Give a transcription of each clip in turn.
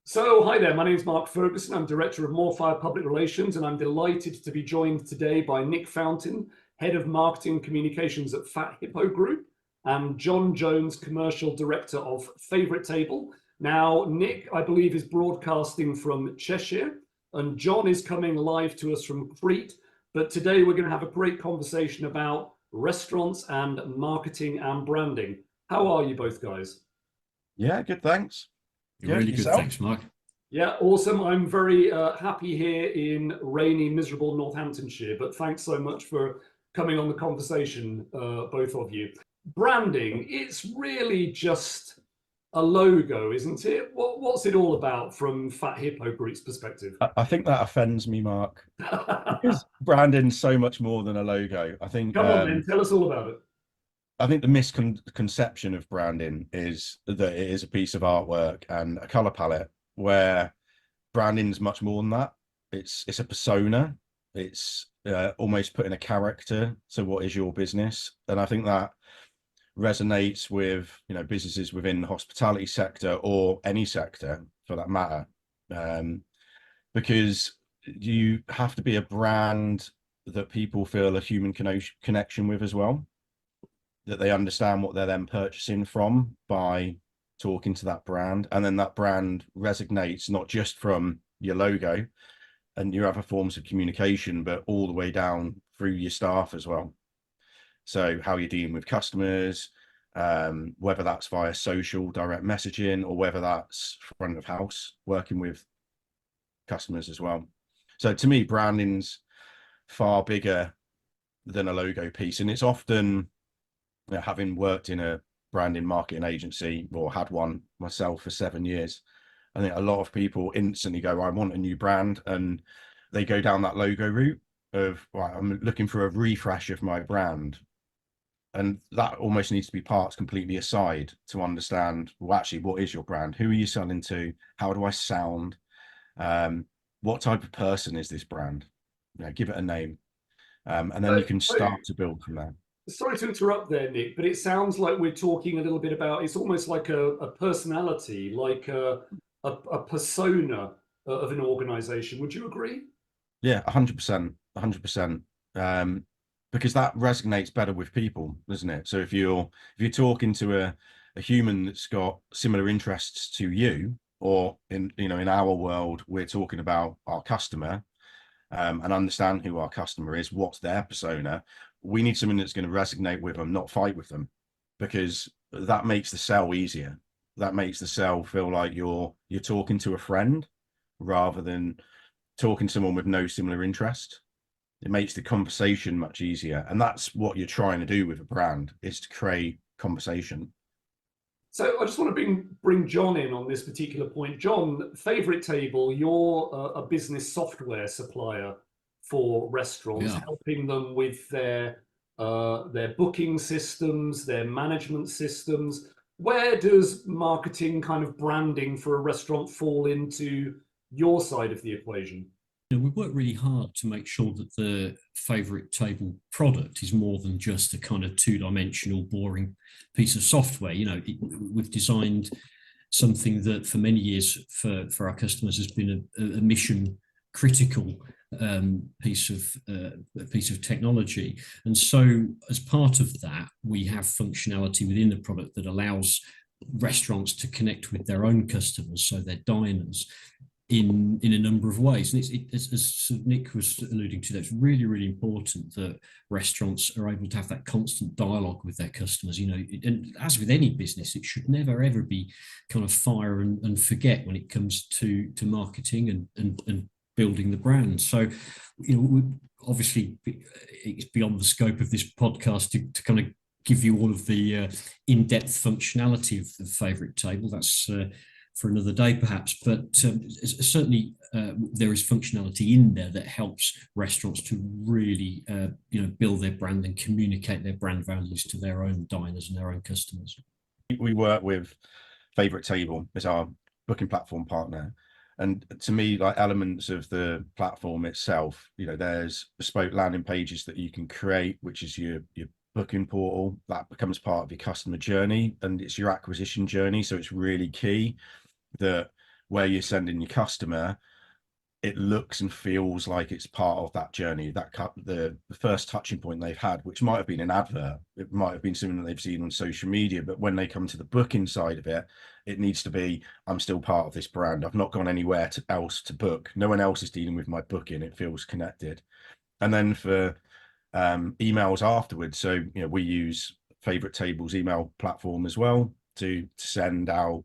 So, hi there, my name is Mark Ferguson. I'm Director of Morfire Public Relations, and I'm delighted to be joined today by Nick Fountain, Head of Marketing Communications at Fat Hippo Group, and John Jones, Commercial Director of Favouritetable. Now, Nick, I believe, is broadcasting from Cheshire, and John is coming live to us from Crete. But today we're going to have a great conversation about restaurants and marketing and branding. How are you both, guys? Yeah, good, thanks. Really good, thanks, Mark. Yeah, awesome. I'm very happy here in rainy, miserable Northamptonshire, but thanks so much for coming on the conversation, both of you. Branding, it's really just a logo, isn't it? What's it all about from Fat Hippo Group's perspective? I think that offends me, Mark, because branding's so much more than a logo. I think Come on then, tell us all about it. I think the misconception of branding is that it is a piece of artwork and a color palette, where branding's much more than that. It's a persona. It's almost putting a character to what is your business, and I think that resonates with businesses within the hospitality sector or any sector for that matter, because you have to be a brand that people feel a human connection with as well, that they understand what they're then purchasing from by talking to that brand, and then that brand resonates not just from your logo and your other forms of communication, but all the way down through your staff as well. So how you're dealing with customers, whether that's via social direct messaging or whether that's front of house working with customers as well. So to me, branding's far bigger than a logo piece, and it's often, having worked in a branding marketing agency, or had one myself for 7 years, I think a lot of people instantly go, I want a new brand, and they go down that logo route of, right, I'm looking for a refresh of my brand. And that almost needs to be parts completely aside to understand, well, actually, what is your brand? Who are you selling to? How do I sound? What type of person is this brand? Give it a name. And then you can start to build from there. Sorry to interrupt there, Nick, but it sounds like we're talking a little bit about, it's almost like a personality, like a persona of an organization. Would you agree? Yeah, 100%, 100%. Because that resonates better with people, doesn't it? So if you're talking to a human that's got similar interests to you, or in our world, we're talking about our customer, and understand who our customer is, what's their persona. We need something that's going to resonate with them, not fight with them, because that makes the sell easier. That makes the sell feel like you're talking to a friend rather than talking to someone with no similar interest. It makes the conversation much easier, and that's what you're trying to do with a brand, is to create conversation. So I just want to bring John in on this particular point. John, Favouritetable, you're a business software supplier for restaurants, helping them with their booking systems, their management systems. Where does marketing, kind of branding for a restaurant, fall into your side of the equation? We work really hard to make sure that the Favouritetable product is more than just a kind of two-dimensional, boring piece of software. We've designed something that for many years for our customers has been a mission critical piece of technology. And so as part of that, we have functionality within the product that allows restaurants to connect with their own customers, so their diners, in a number of ways. And as Nick was alluding to, that's really, really important that restaurants are able to have that constant dialogue with their customers. And as with any business, it should never, ever be kind of fire and forget when it comes to marketing and building the brand. So, obviously it's beyond the scope of this podcast to kind of give you all of the in-depth functionality of the Favouritetable. That's for another day perhaps, but certainly there is functionality in there that helps restaurants to really build their brand and communicate their brand values to their own diners and their own customers. We work with Favouritetable as our booking platform partner, and to me, like, elements of the platform itself, there's bespoke landing pages that you can create, which is your booking portal. That becomes part of your customer journey, and it's your acquisition journey. So it's really key that where you're sending your customer, it looks and feels like it's part of that journey, that the first touching point they've had, which might have been an advert, it might have been something that they've seen on social media, but when they come to the booking side of it, it needs to be, I'm still part of this brand. I've not gone anywhere else to book. No one else is dealing with my booking. It feels connected. And then for emails afterwards, so we use Favouritetable email platform as well to send out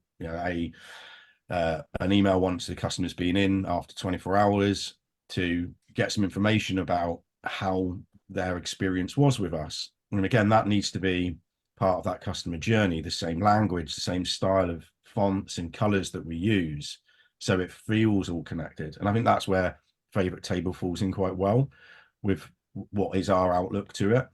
an email once the customer's been in after 24 hours to get some information about how their experience was with us. And again, that needs to be part of that customer journey, the same language, the same style of fonts and colors that we use, so it feels all connected. And I think that's where Favouritetable falls in quite well with what is our outlook to it.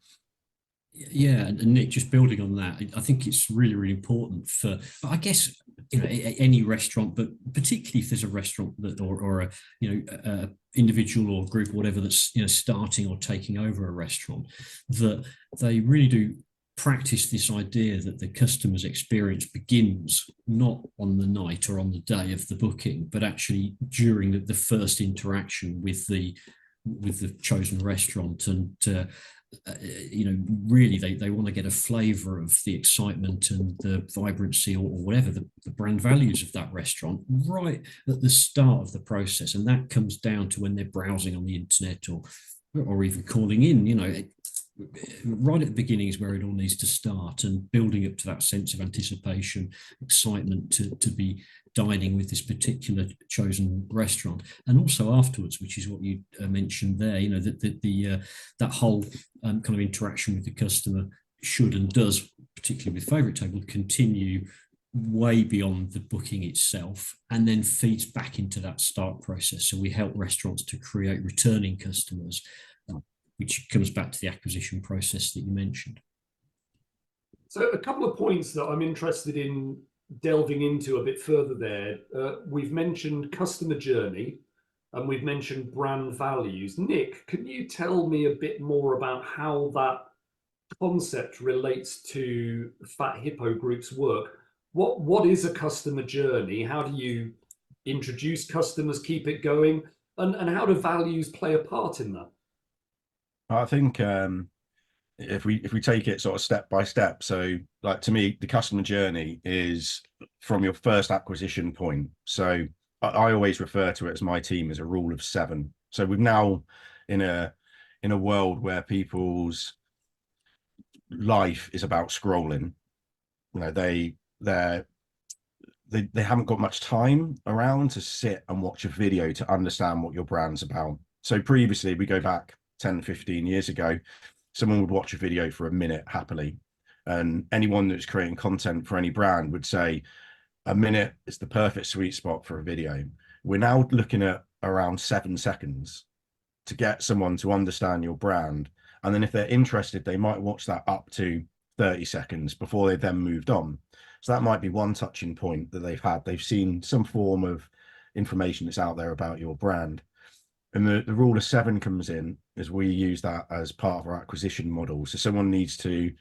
Yeah, and Nick, just building on that, I think it's really, really important for, I guess, any restaurant, but particularly if there's a restaurant that, or a, a individual or group or whatever that's, starting or taking over a restaurant, that they really do practice this idea that the customer's experience begins not on the night or on the day of the booking, but actually during the first interaction with the chosen restaurant. And really they want to get a flavor of the excitement and the vibrancy or whatever the brand values of that restaurant right at the start of the process. And that comes down to when they're browsing on the internet or even calling in, right at the beginning is where it all needs to start, and building up to that sense of anticipation, excitement to be dining with this particular chosen restaurant. And also afterwards, which is what you mentioned there, that whole kind of interaction with the customer should and does, particularly with Favouritetable, continue way beyond the booking itself, and then feeds back into that start process. So we help restaurants to create returning customers, which comes back to the acquisition process that you mentioned. So a couple of points that I'm interested in delving into a bit further there. We've mentioned customer journey and we've mentioned brand values. Nick, can you tell me a bit more about how that concept relates to Fat Hippo Group's work? What is a customer journey? How do you introduce customers, keep it going? And how do values play a part in that? I think if we take it sort of step by step, so like to me, the customer journey is from your first acquisition point. So I always refer to it as my team as a rule of 7. So we've now in a world where people's life is about scrolling. They haven't got much time around to sit and watch a video to understand what your brand's about. So previously, we go back 10, 15 years ago, someone would watch a video for a minute happily. And anyone that's creating content for any brand would say a minute is the perfect sweet spot for a video. We're now looking at around 7 seconds to get someone to understand your brand. And then if they're interested, they might watch that up to 30 seconds before they then moved on. So that might be one touching point that they've had. They've seen some form of information that's out there about your brand. And the rule of 7 comes in as we use that as part of our acquisition model. So someone needs to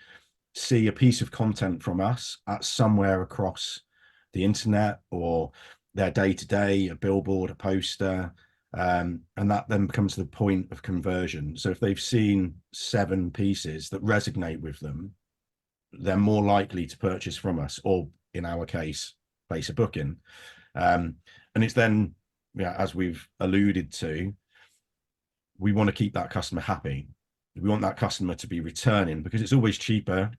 see a piece of content from us at somewhere across the internet or their day-to-day, a billboard, a poster, and that then becomes the point of conversion. So if they've seen 7 pieces that resonate with them, they're more likely to purchase from us, or in our case, place a booking. And it's then, as we've alluded to, we want to keep that customer happy. We want that customer to be returning, because it's always cheaper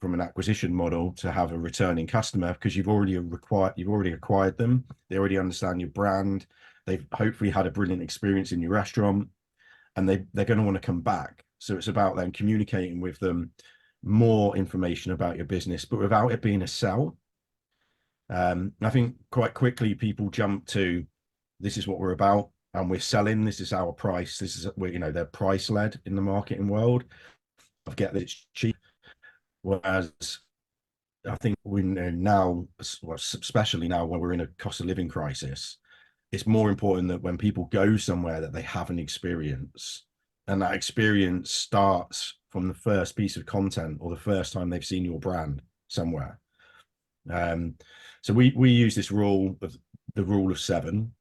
from an acquisition model to have a returning customer, because you've already acquired them. They already understand your brand. They've hopefully had a brilliant experience in your restaurant, and they're going to want to come back. So it's about then communicating with them more information about your business, but without it being a sell. I think quite quickly people jump to, this is what we're about, and we're selling, this is our price, this is, they're price led in the marketing world. I get that it's cheap, whereas I think we now, especially now when we're in a cost of living crisis, it's more important that when people go somewhere that they have an experience, and that experience starts from the first piece of content or the first time they've seen your brand somewhere. So we use this rule of the rule of 7,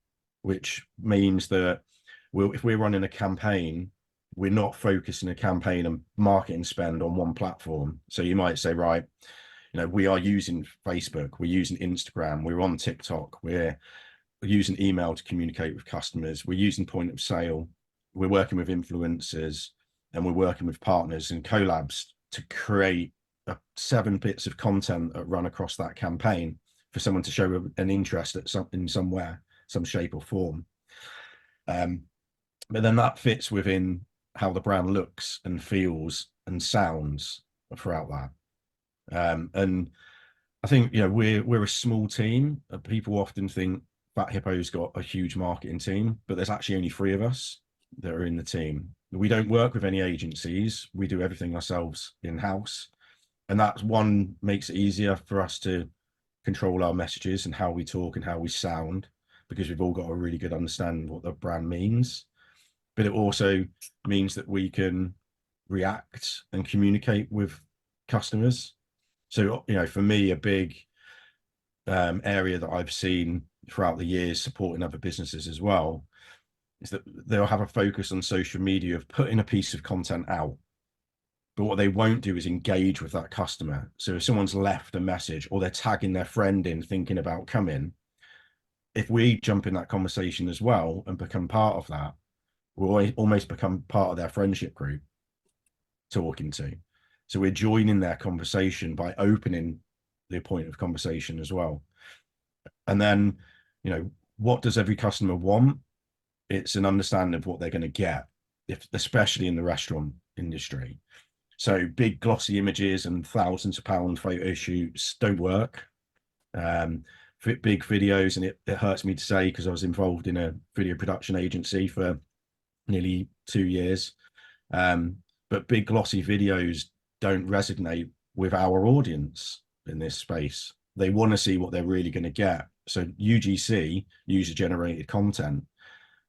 which means that if we're running a campaign, we're not focusing a campaign and marketing spend on one platform. So you might say, right, we are using Facebook, we're using Instagram, we're on TikTok, we're using email to communicate with customers, we're using point of sale, we're working with influencers, and we're working with partners and collabs to create 7 bits of content that run across that campaign for someone to show an interest in somewhere, some shape or form. But then that fits within how the brand looks and feels and sounds throughout that. And I think, we're a small team. People often think Fat Hippo's got a huge marketing team, but there's actually only 3 of us that are in the team. We don't work with any agencies. We do everything ourselves in-house. And that makes it easier for us to control our messages and how we talk and how we sound, because we've all got a really good understanding of what the brand means. But it also means that we can react and communicate with customers. So, for me, a big area that I've seen throughout the years supporting other businesses as well is that they'll have a focus on social media of putting a piece of content out. But what they won't do is engage with that customer. So if someone's left a message or they're tagging their friend in thinking about coming, if we jump in that conversation as well and become part of that, we'll almost become part of their friendship group talking to. So we're joining their conversation by opening the point of conversation as well. And then, what does every customer want? It's an understanding of what they're going to get, especially in the restaurant industry. So big glossy images and thousands of pound photo shoots don't work. Big videos, and it hurts me to say because I was involved in a video production agency for nearly 2 years. But big glossy videos don't resonate with our audience in this space. They want to see what they're really going to get. So UGC, user-generated content,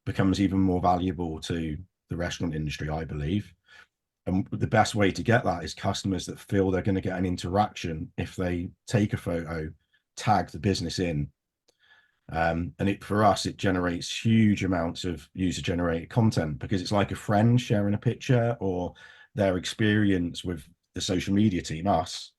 becomes even more valuable to the restaurant industry, I believe. And the best way to get that is customers that feel they're going to get an interaction if they take a photo, tag the business in. And for us, it generates huge amounts of user-generated content because it's like a friend sharing a picture or their experience with the social media team, us,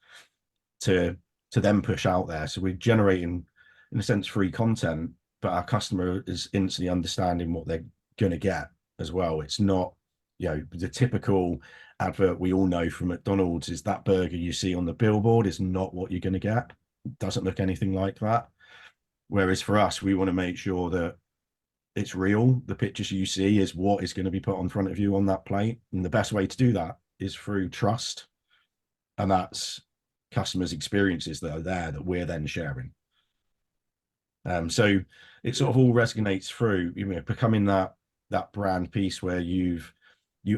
to then push out there. So we're generating, in a sense, free content, but our customer is instantly understanding what they're going to get as well. It's not, the typical advert we all know from McDonald's is that burger you see on the billboard is not what you're going to get. It doesn't look anything like that. Whereas for us, we want to make sure that it's real. The pictures you see is what is going to be put in front of you on that plate. And the best way to do that is through trust. And that's customers' experiences that are there that we're then sharing. So it sort of all resonates through, becoming that brand piece where you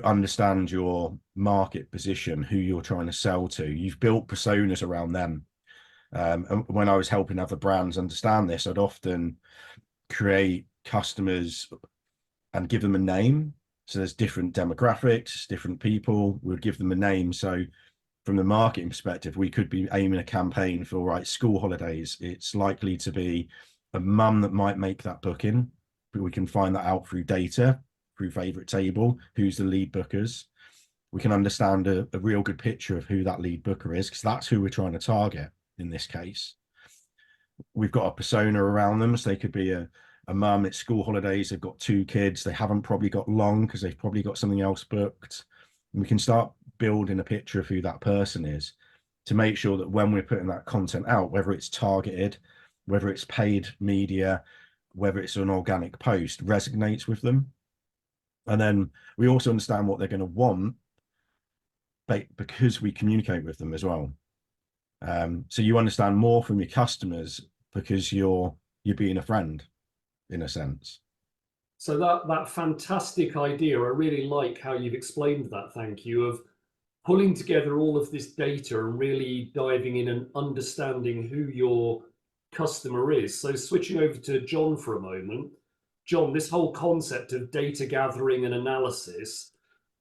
understand your market position, who you're trying to sell to. You've built personas around them. And when I was helping other brands understand this, I'd often create customers and give them a name. So there's different demographics, different people. We'd give them a name. So from the marketing perspective, we could be aiming a campaign for school holidays. It's likely to be a mum that might make that booking, but we can find that out through data, through Favouritetable, who's the lead bookers. We can understand a real good picture of who that lead booker is, because that's who we're trying to target in this case. We've got a persona around them, so they could be a mum at school holidays. They've got 2 kids. They haven't probably got long because they've probably got something else booked. And we can start building a picture of who that person is to make sure that when we're putting that content out, whether it's targeted, whether it's paid media, whether it's an organic post, resonates with them. And then we also understand what they're going to want because we communicate with them as well. So you understand more from your customers because you're being a friend in a sense. So that fantastic idea, I really like how you've explained that, thank you, of pulling together all of this data and really diving in and understanding who your customer is. So switching over to John for a moment. John, this whole concept of data gathering and analysis,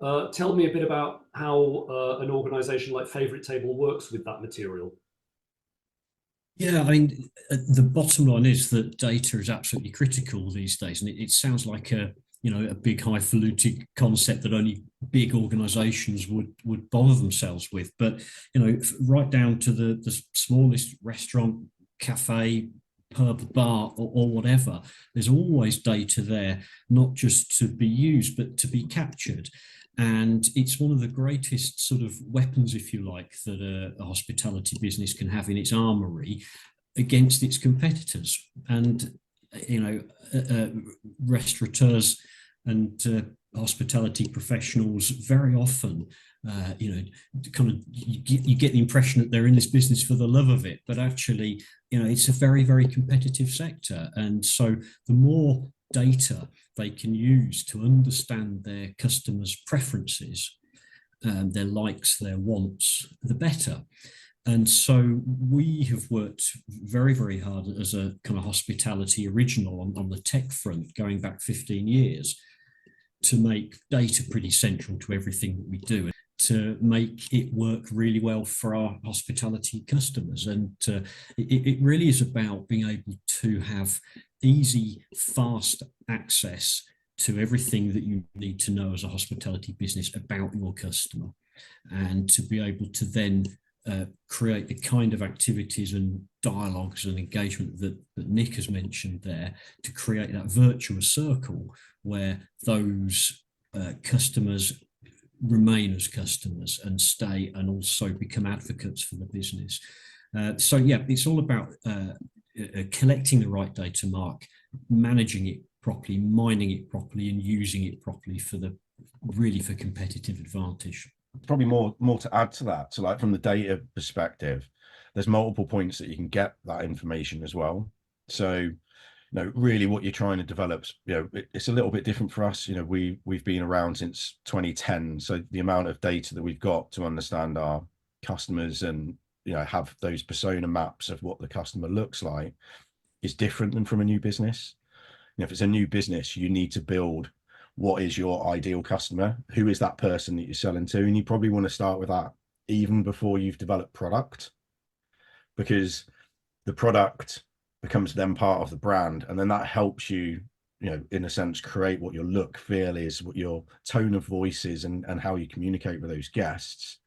tell me a bit about how an organization like Favouritetable works with that material. Yeah, I mean, the bottom line is that data is absolutely critical these days, and it sounds like a big highfalutin concept that only big organisations would bother themselves with. But right down to the smallest restaurant, cafe, pub, bar, or whatever, there's always data there, not just to be used but to be captured. And it's one of the greatest sort of weapons, if you like, that a hospitality business can have in its armory against its competitors. And restaurateurs and hospitality professionals very often, kind of you get the impression that they're in this business for the love of it, but actually, it's a very, very competitive sector. And so the more data they can use to understand their customers' preferences, their likes, their wants, the better. And so we have worked very, very hard as a kind of hospitality original on the tech front, going back 15 years, to make data pretty central to everything that we do, to make it work really well for our hospitality customers. And it really is about being able to have easy, fast access to everything that you need to know as a hospitality business about your customer, and to be able to then create the kind of activities and dialogues and engagement that Nick has mentioned there, to create that virtuous circle where those customers remain as customers and stay, and also become advocates for the business. So yeah, it's all about collecting the right data, Mark, managing it properly, mining it properly, and using it properly for competitive advantage. Probably more to add to that. So like from the data perspective, there's multiple points that you can get that information as well. So really what you're trying to develop, it's a little bit different for us. We've been around since 2010, so the amount of data that we've got to understand our customers and have those persona maps of what the customer looks like is different than from a new business. If it's a new business, you need to build what is your ideal customer, who is that person that you're selling to, and you probably want to start with that even before you've developed product, because the product becomes then part of the brand, and then that helps you, in a sense, create what your look, feel is, what your tone of voice is, and how you communicate with those guests.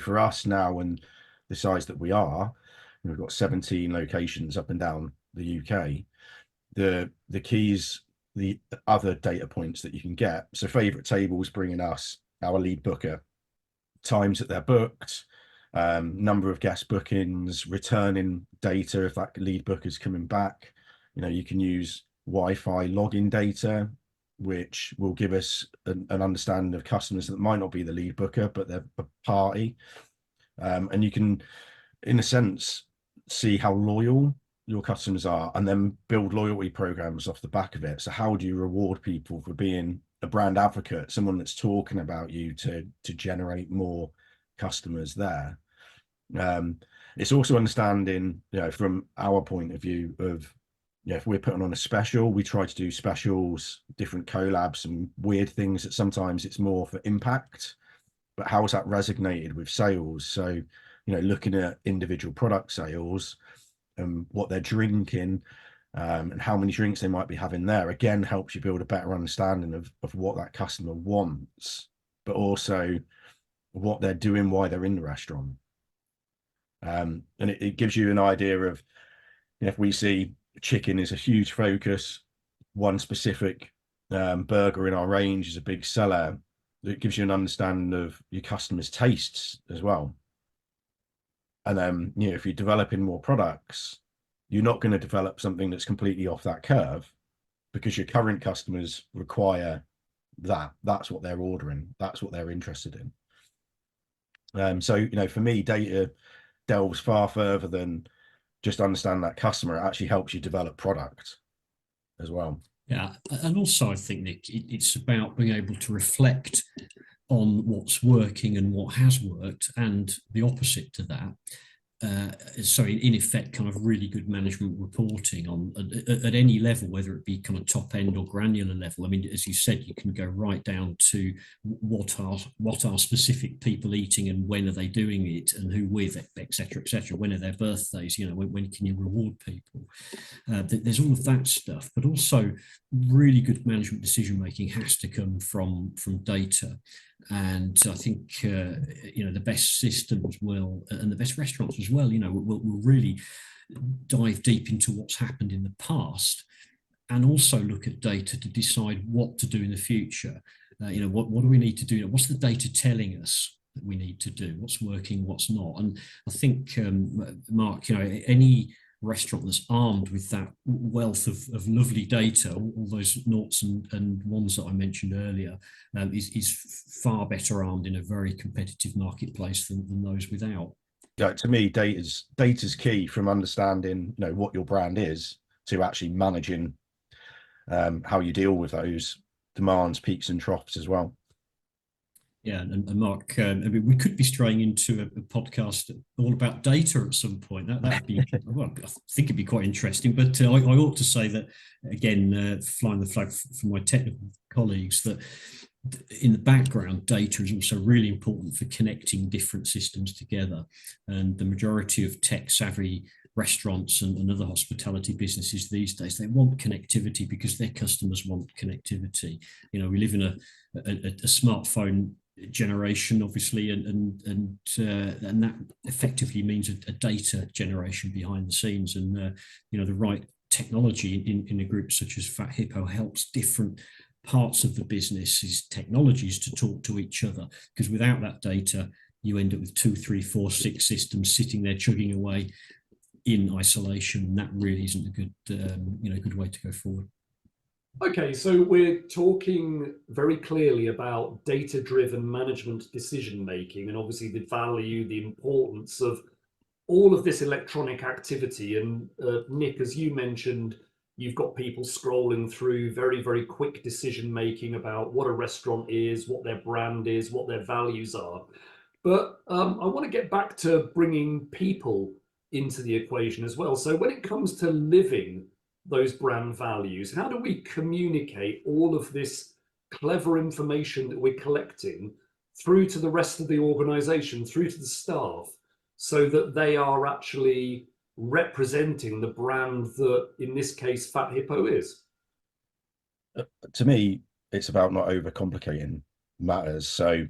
For us now, and the size that we are, we've got 17 locations up and down the UK. The keys, the other data points that you can get. So Favouritetable is bringing us our lead booker, times that they're booked, number of guest bookings, returning data if that lead booker is coming back. You can use Wi-Fi login data, which will give us an understanding of customers that might not be the lead booker, but they're a party. And you can, in a sense, see how loyal your customers are, and then build loyalty programs off the back of it. So how do you reward people for being a brand advocate, someone that's talking about you to generate more customers there? It's also understanding, from our point of view of, if we're putting on a special, we try to do specials, different collabs and weird things that sometimes it's more for impact, but how has that resonated with sales? So, looking at individual product sales and what they're drinking, and how many drinks they might be having there, again, helps you build a better understanding of what that customer wants, but also what they're doing, why they're in the restaurant. And it gives you an idea of, if we see chicken is a huge focus, one specific burger in our range is a big seller, it gives you an understanding of your customers' tastes as well. And then, if you're developing more products, you're not going to develop something that's completely off that curve, because your current customers require that. That's what they're ordering. That's what they're interested in. So, for me, data delves far further than just understand that customer. It actually helps you develop product as well. Yeah, and also I think, Nick, it's about being able to reflect on what's working and what has worked, and the opposite to that, in effect, kind of really good management reporting on at any level, whether it be kind of top end or granular level. I mean, as you said, you can go right down to what are specific people eating and when are they doing it and who with, etc., etc. When are their birthdays? You know, when can you reward people? There's all of that stuff, but also really good management decision making has to come from data. And I think you know, the best systems will, and the best restaurants as well, you know, will really dive deep into what's happened in the past, and also look at data to decide what to do in the future. You know, what do we need to do? What's the data telling us that we need to do? What's working? What's not? And I think, Mark, you know, any restaurant that's armed with that wealth of lovely data, all those noughts and ones that I mentioned earlier, is far better armed in a very competitive marketplace than those without. Yeah, to me, data's key, from understanding, you know, what your brand is to actually managing how you deal with those demands, peaks and troughs as well. Yeah, and Mark, I mean, we could be straying into a podcast all about data at some point. That'd be, well, I think it'd be quite interesting. But I ought to say that, again, flying the flag for my technical colleagues, that in the background, data is also really important for connecting different systems together. And the majority of tech-savvy restaurants and other hospitality businesses these days, they want connectivity because their customers want connectivity. You know, we live in a smartphone generation, obviously, and that effectively means a data generation behind the scenes. And you know, the right technology in a group such as Fat Hippo helps different parts of the business's technologies to talk to each other, because without that data, you end up with 2, 3, 4, 6 systems sitting there chugging away in isolation, and that really isn't a good you know, good way to go forward. Okay, so we're talking very clearly about data-driven management decision-making, and obviously the value, the importance of all of this electronic activity. And Nick, as you mentioned, you've got people scrolling through very, very quick decision-making about what a restaurant is, what their brand is, what their values are. But I want to get back to bringing people into the equation as well. So when it comes to living those brand values, how do we communicate all of this clever information that we're collecting through to the rest of the organization, through to the staff, so that they are actually representing the brand that, in this case, Fat Hippo is? To me, it's about not overcomplicating matters. So, you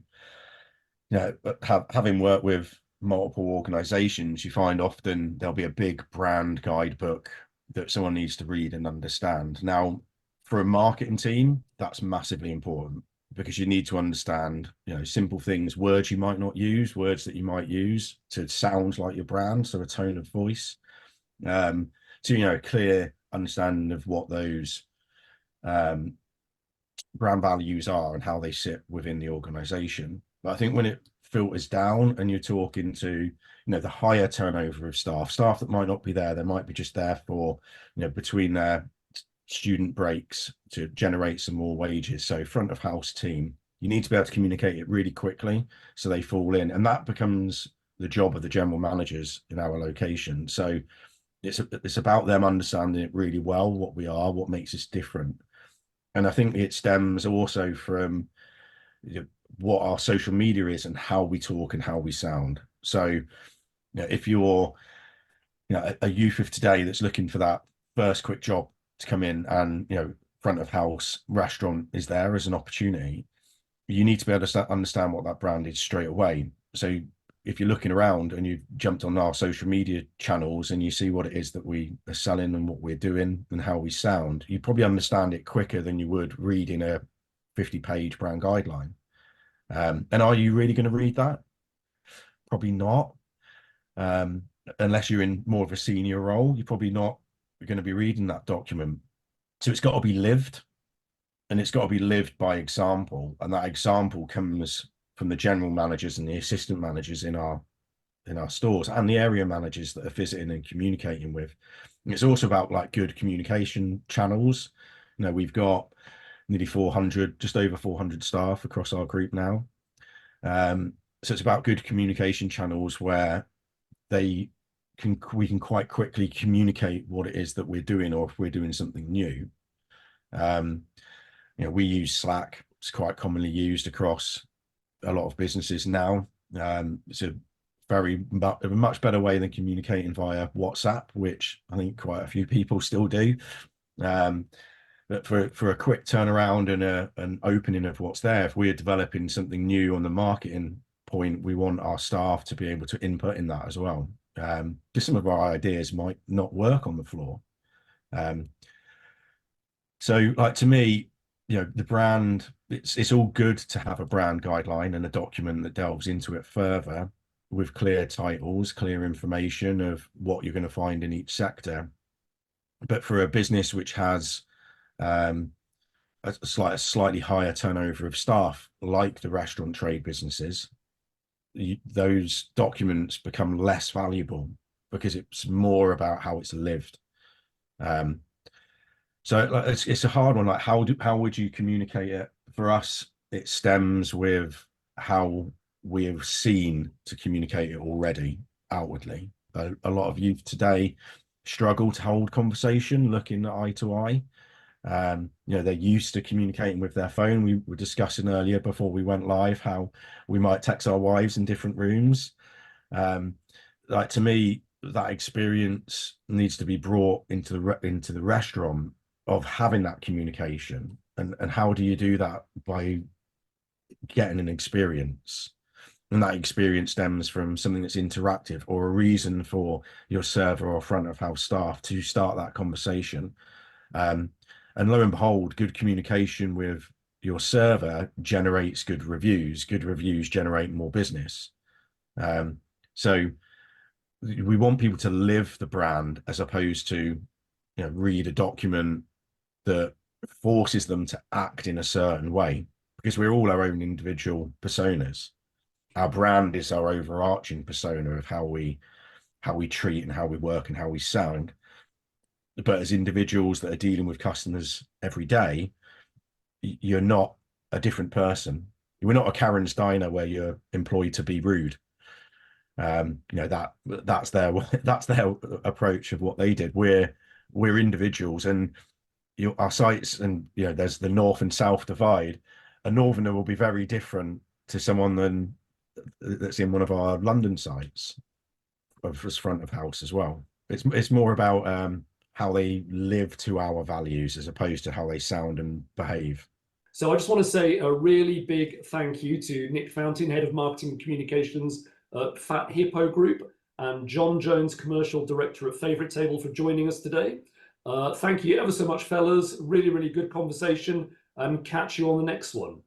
know, having worked with multiple organizations, you find often there'll be a big brand guidebook that someone needs to read and understand. Now, for a marketing team, that's massively important, because you need to understand, you know, simple things, words you might not use, words that you might use to sound like your brand, so a tone of voice. So, you know, a clear understanding of what those brand values are and how they sit within the organization. But I think when it filters down and you're talking to, you know, the higher turnover of staff that might not be there, they might be just there for, you know, between their student breaks to generate some more wages. So front of house team, you need to be able to communicate it really quickly so they fall in, and that becomes the job of the general managers in our location. So it's about them understanding it really well, what we are, what makes us different. And I think it stems also from, you know, what our social media is and how we talk and how we sound. So, you know, if you're, you know, a youth of today that's looking for that first quick job to come in, and, you know, front of house restaurant is there as an opportunity, you need to be able to understand what that brand is straight away. So if you're looking around and you've jumped on our social media channels and you see what it is that we are selling and what we're doing and how we sound, you probably understand it quicker than you would reading a 50-page brand guideline. And are you really going to read that? Probably not. Unless you're in more of a senior role, you're probably not going to be reading that document. So it's got to be lived, and it's got to be lived by example. And that example comes from the general managers and the assistant managers in our stores, and the area managers that are visiting and communicating with. And it's also about like good communication channels. You know, we've got nearly 400, just over 400 staff across our group now. So it's about good communication channels where they we can quite quickly communicate what it is that we're doing, or if we're doing something new. You know, we use Slack. It's quite commonly used across a lot of businesses now. It's a much better way than communicating via WhatsApp, which I think quite a few people still do. But for a quick turnaround and an opening of what's there, if we're developing something new on the marketing point, we want our staff to be able to input in that as well. Because some of our ideas might not work on the floor. So, like, to me, you know, the brand, it's all good to have a brand guideline and a document that delves into it further with clear titles, clear information of what you're going to find in each sector. But for a business which has a slightly higher turnover of staff, like the restaurant trade businesses, those documents become less valuable because it's more about how it's lived. So it's a hard one. Like, how would you communicate it? For us, it stems with how we've seen to communicate it already outwardly. A lot of youth today struggle to hold conversation looking eye to eye. You know, they're used to communicating with their phone. We were discussing earlier before we went live how we might text our wives in different rooms. Like, to me, that experience needs to be brought into the restaurant of having that communication. And how do you do that? By getting an experience. And that experience stems from something that's interactive, or a reason for your server or front of house staff to start that conversation. And lo and behold, good communication with your server generates good reviews. Good reviews generate more business. So we want people to live the brand, as opposed to, you know, read a document that forces them to act in a certain way, because we're all our own individual personas. Our brand is our overarching persona of how we treat and how we work and how we sound. But as individuals that are dealing with customers every day, you're not a different person. We're not a Karen's Diner where you're employed to be rude. You know, that's their approach of what they did. We're individuals, and our sites, and, you know, there's the north and south divide. A northerner will be very different to someone that's in one of our London sites of front of house as well. It's more about how they live to our values, as opposed to how they sound and behave. So I just want to say a really big thank you to Nick Fountain, Head of Marketing and Communications at Fat Hippo Group, and John Jones, Commercial Director at Favouritetable, for joining us today. Thank you ever so much, fellas. Really, really good conversation, and catch you on the next one.